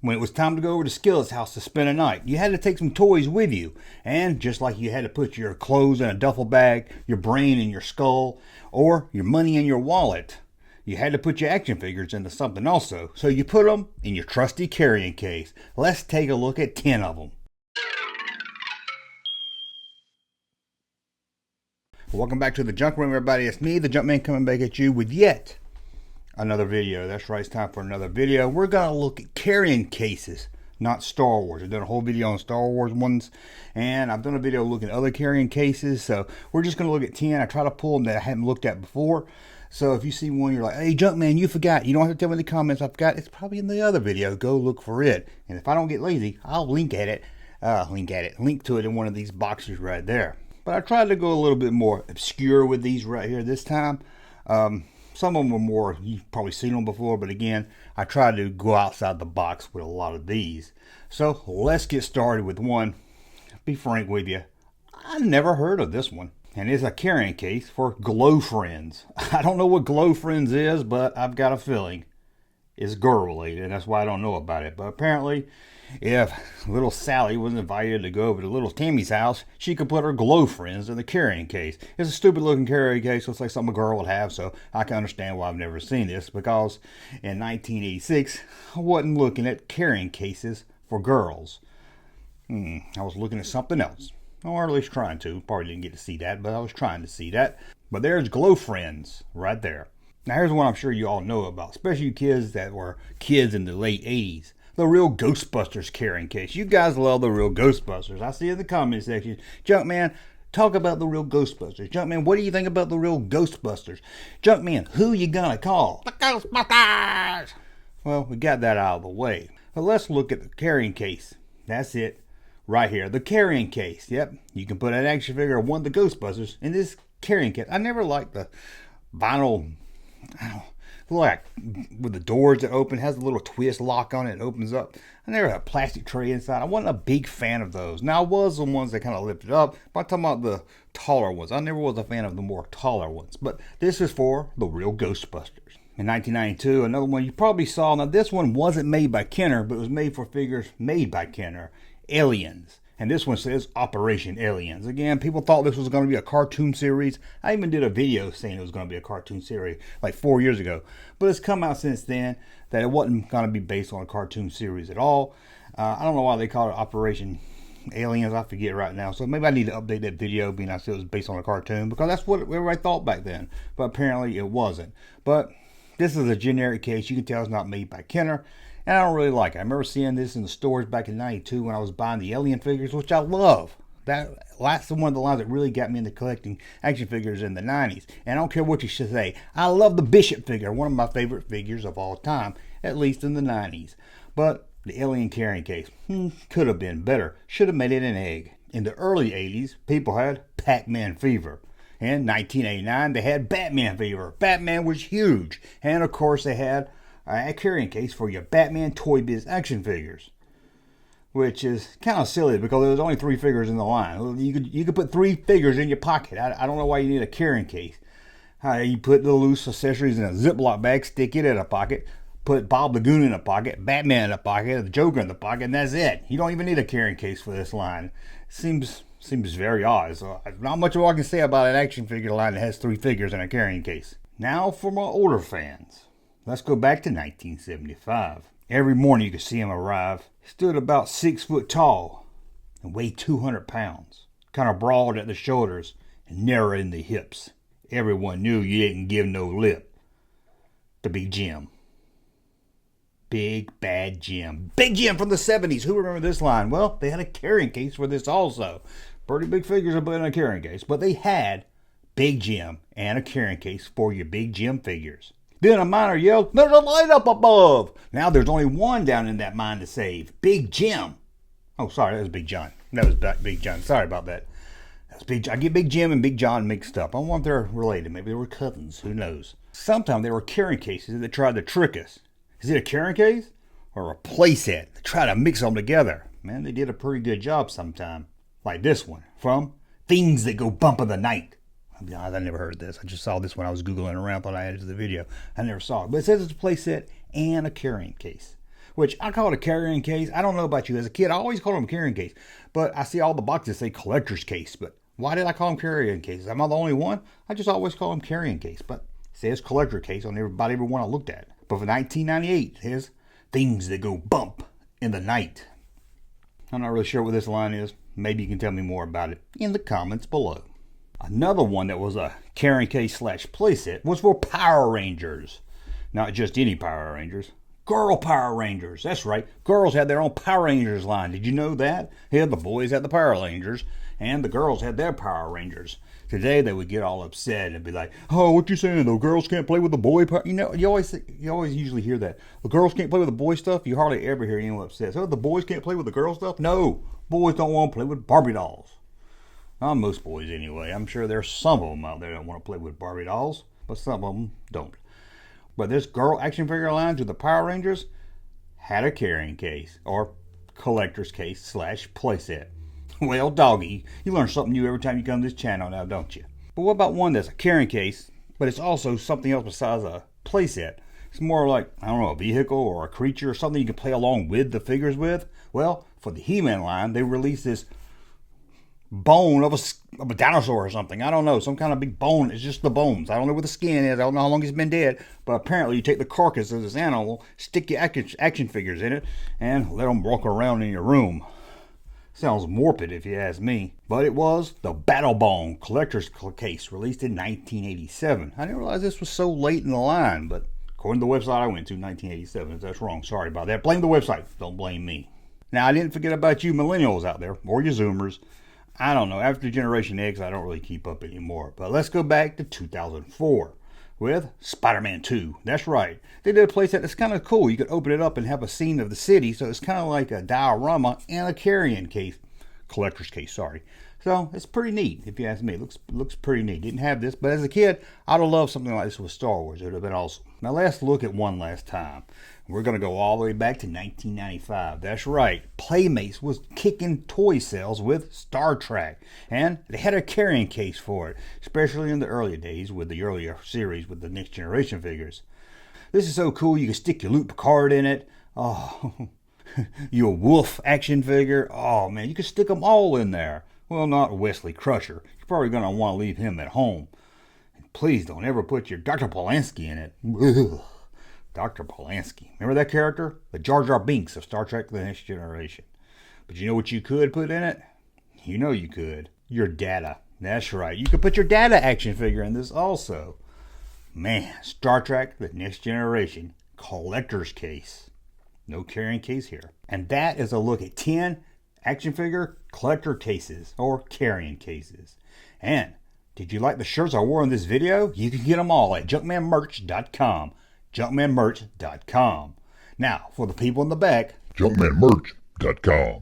When it was time to go over to Skillet's house to spend a night, you had to take some toys with you. And just like you had to put your clothes in a duffel bag, your brain in your skull, or your money in your wallet, you had to put your action figures into something also. So you put them in your trusty carrying case. Let's take a look at 10 of them. Welcome back to the Junk Room, everybody. It's me, the Junkman, coming back at you with yet another video. That's right, it's time for another video. We're going to look at carrying cases, not Star Wars. I've done a whole video on Star Wars ones, and I've done a video looking at other carrying cases. So we're just going to look at 10. I try to pull them that I hadn't looked at before. So if you see one, you're like, hey, Junkman, you forgot. You don't have to tell me in the comments I forgot. It's probably in the other video. Go look for it. And if I don't get lazy, I'll link to it in one of these boxes right there. But I tried to go a little bit more obscure with these right here this time. Some of them are more, you've probably seen them before, but again, I tried to go outside the box with a lot of these. So let's get started with one. Be frank with you, I never heard of this one. And it's a carrying case for Glow Friends. I don't know what Glow Friends is, but I've got a feeling it's girl related, and that's why I don't know about it. But apparently, if little Sally was invited to go over to little Tammy's house, she could put her Glow Friends in the carrying case. It's a stupid looking carrying case. Looks like something a girl would have, so I can understand why I've never seen this, because in 1986, I wasn't looking at carrying cases for girls. I was looking at something else. Or at least trying to. Probably didn't get to see that, but I was trying to see that. But there's Glow Friends right there. Now here's one I'm sure you all know about, especially you kids that were kids in the late 80s. The real Ghostbusters carrying case. You guys love the real Ghostbusters. I see in the comment section, Junkman, talk about the real Ghostbusters. Junkman, what do you think about the real Ghostbusters? Junkman, who you gonna call? The Ghostbusters! Well, we got that out of the way. But let's look at the carrying case. That's it. Right here, the carrying case. Yep, you can put an action figure of one of the Ghostbusters in this carrying case. I never liked the vinyl, like with the doors that open, has a little twist lock on it, it opens up. I never had a plastic tray inside. I wasn't a big fan of those. Now I was the ones that kind of lifted up, but I'm talking about the taller ones. I never was a fan of the more taller ones, but this is for the real Ghostbusters. In 1992, another one you probably saw. Now this one wasn't made by Kenner, but it was made for figures made by Kenner. Aliens. And this one says Operation Aliens. Again, people thought this was going to be a cartoon series. I even did a video saying it was going to be a cartoon series like 4 years ago. But it's come out since then that it wasn't going to be based on a cartoon series at all. I don't know why they call it Operation Aliens. I forget right now. So maybe I need to update that video, being I said it was based on a cartoon, because that's what everybody thought back then. But apparently it wasn't. But this is a generic case. You can tell it's not made by Kenner. And I don't really like it. I remember seeing this in the stores back in 92 when I was buying the Alien figures, which I love. That's one of the lines that really got me into collecting action figures in the 90s. And I don't care what you should say. I love the Bishop figure, one of my favorite figures of all time, at least in the 90s. But the Alien carrying case could have been better. Should have made it an egg. In the early 80s, people had Pac-Man fever. In 1989, they had Batman fever. Batman was huge. And of course, they had a carrying case for your Batman Toy Biz action figures, which is kind of silly because there was only 3 figures in the line. You could put 3 figures in your pocket. I don't know why you need a carrying case. You put the loose accessories in a Ziploc bag, stick it in a pocket, put Bob the Goon in a pocket, Batman in a pocket, the Joker in the pocket, and that's it. You don't even need a carrying case for this line. Seems very odd. So not much more I can say about an action figure line that has 3 figures in a carrying case. Now for my older fans. Let's go back to 1975. Every morning you could see him arrive. He stood about 6 foot tall and weighed 200 pounds. Kind of broad at the shoulders and narrow in the hips. Everyone knew you didn't give no lip. The Big Jim. Big Bad Jim. Big Jim from the 70s. Who remember this line? Well, they had a carrying case for this also. Pretty big figures are put in a carrying case. But they had Big Jim and a carrying case for your Big Jim figures. Then a miner yelled, "There's a light up above!" Now there's only one down in that mine to save. Big Jim. Oh, sorry, that was Big John. That was Big John. Sorry about that. That's Big. I get Big Jim and Big John mixed up. I wonder if they're related. Maybe they were cousins. Who knows? Sometimes they were carrying cases that tried to trick us. Is it a carrying case or a playset? They try to mix them together. Man, they did a pretty good job sometime. Like this one from Things That Go Bump in the Night. I never heard of this. I just saw this when I was Googling around, thought I added to the video. I never saw it. But it says it's a playset and a carrying case. which I call it a carrying case. I don't know about you. As a kid, I always called them carrying case, but I see all the boxes say collector's case. But why did I call them carrying cases? Am I the only one? I just always call them carrying case, but it says collector case on every one I looked at. But for 1998, here's things that go bump in the night. I'm not really sure what this line is. Maybe you can tell me more about it in the comments below. Another one that was a carrying case / playset was for Power Rangers. Not just any Power Rangers. Girl Power Rangers. That's right. Girls had their own Power Rangers line. Did you know that? Yeah, the boys had the Power Rangers, and the girls had their Power Rangers. Today they would get all upset and be like, "Oh, what you saying? The girls can't play with the boy?" You know, you always usually hear that. The girls can't play with the boy stuff. You hardly ever hear anyone upset. So the boys can't play with the girl stuff? No, boys don't want to play with Barbie dolls. Not most boys anyway. I'm sure there's some of them out there that want to play with Barbie dolls, but some of them don't. But this girl action figure line to the Power Rangers had a carrying case or collector's case / playset. Well, doggy, you learn something new every time you come to this channel now, don't you? But what about one that's a carrying case, but it's also something else besides a playset? It's more like, I don't know, a vehicle or a creature or something you can play along with the figures with. Well, for the He-Man line, they released this bone of a dinosaur or something. I don't know, some kind of big bone. It's just the bones. I don't know what the skin is. I don't know how long it's been dead, but apparently you take the carcass of this animal, stick your action figures in it, and let them walk around in your room. Sounds morbid if you ask me, but it was the Battle Bone collector's case released in 1987. I didn't realize this was so late in the line, but according to the website I went to, 1987. If that's wrong, sorry about that. Blame the website, don't blame me. Now, I didn't forget about you millennials out there, or you Zoomers. I don't know, after Generation X, I don't really keep up anymore. But let's go back to 2004 with Spider-Man 2. That's right. They did a playset that's kind of cool. You could open it up and have a scene of the city. So it's kind of like a diorama and a carrying case. Collector's case, sorry. So it's pretty neat, if you ask me. It looks pretty neat. Didn't have this, but as a kid, I'd have loved something like this with Star Wars. It would have been awesome. Now let's look at one last time. We're going to go all the way back to 1995. That's right. Playmates was kicking toy sales with Star Trek. And they had a carrying case for it, especially in the early days with the earlier series with the Next Generation figures. This is so cool. You can stick your Luke Picard in it. Oh, your Wolf action figure. Oh, man, you can stick them all in there. Well, not Wesley Crusher. You're probably going to want to leave him at home. And please don't ever put your Dr. Polanski in it. Ugh. Dr. Polanski. Remember that character? The Jar Jar Binks of Star Trek The Next Generation. But you know what you could put in it? You know you could. Your Data. That's right. You could put your Data action figure in this also. Man, Star Trek The Next Generation collector's case. No carrying case here. And that is a look at 10 action figure collector cases or carrying cases. And did you like the shirts I wore in this video? You can get them all at junkmanmerch.com. junkmanmerch.com. Now, for the people in the back, junkmanmerch.com.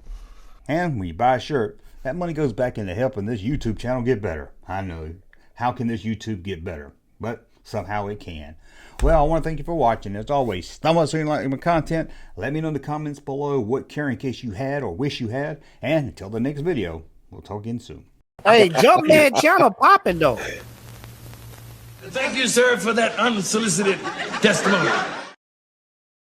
And when you buy a shirt, that money goes back into helping this YouTube channel get better. I know. How can this YouTube get better? But somehow it can. Well, I want to thank you for watching. As always, thumbs up so you like my content. Let me know in the comments below what carrying case you had or wish you had. And until the next video, we'll talk again soon. Hey, Junkman channel popping though. Thank you, sir, for that unsolicited testimony.